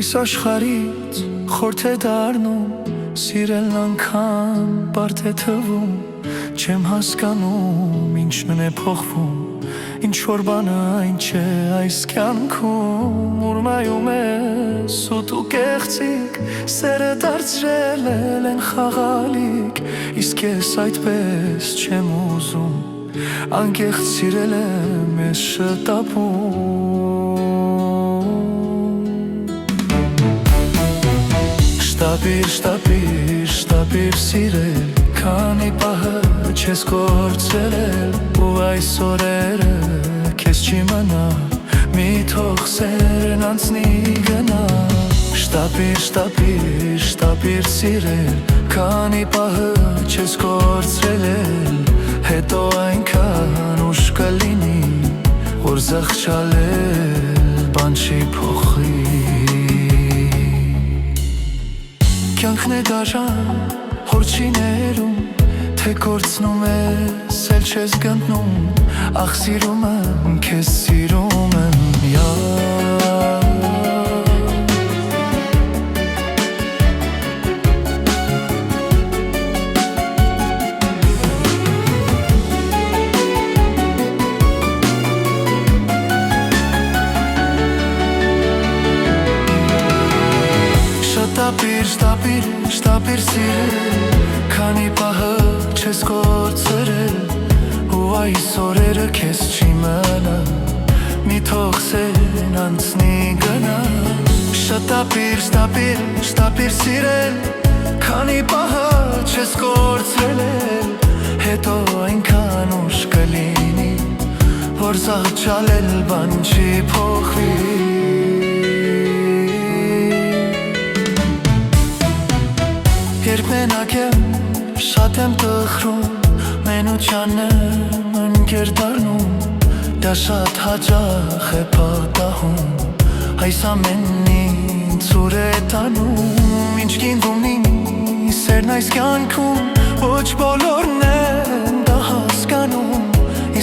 Այս աշխարհից խորթ է դառնում, սիրելն անգամ բարդ է թվում, չեմ հասկանում ինչն է փոխվում, ինչ որ բանը այն չէ այս կյանքում, ուր նայում ես ու կեղծիկ, սերը դարձրել են խաղալիք, իսկ ես այդպես չեմ ուզում, անկեղծ սիրել եմ ես շտապում։ Շտապիր սիրել, քանի պահը չես կորցրել, ու այս օրերը քեզ չի մնա, մի թող սերն անցնի գնա։ Շտապիր սիրել, քանի պահը չես կորցրել, հետո այնքան ուշ կլինի, որ զղջալել բան չի փոխի։ Կյանքն է դաժան, հոր չի ներում, թե կորցնում ես, էլ չես գտնում, ախ սիրում եմ, քեզ սիրում եմ, Շտապիր սիրել, քանի պահը չես կորցրել, ու այս օրերը քեզ չի մնա, մի թող սերն անցնի գնա։ Շտապիր սիրել, քանի պահը չես կորցրել, հետո այնքան ուշ կլինի, որ զղջալել բան չի փոխվի։ Երբ մենակ եմ, շատ եմ տխրում, մենությանն եմ ընկեր դառնում, դա շատ հաճախ է պատահում, այս ամենն ինձ ուր է տանում, ինչ կինվում ունի սերն այս կյանքում, ոչ բոլորն են դա հասկանում,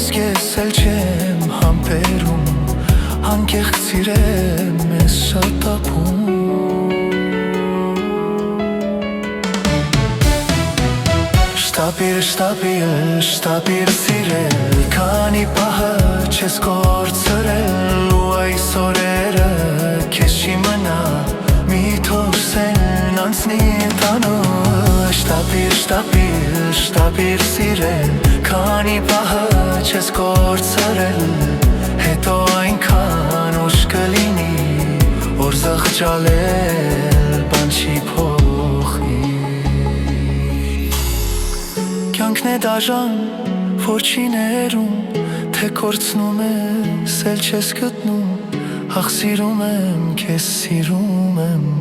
իսկ ես էլ չեմ համբերում, անկեղծ սիրեմ ես շտապում։ Շտապիր սիրել, քանի պահը չես կորցրել, ու այս օրերը քեզ չի մնա, մի թող սերն անցնի տանը։ Շտապիր սիրել, քանի պահը չես կորցրել, հետո այնքան ուշ կլինի, որ զղջալել բան չի փոխի։ Կյանքն է դաժան, որ չի ներում, թե կորցնում ես, էլ չես գտնում, ախ սիրում եմ, քեզ սիրում եմ։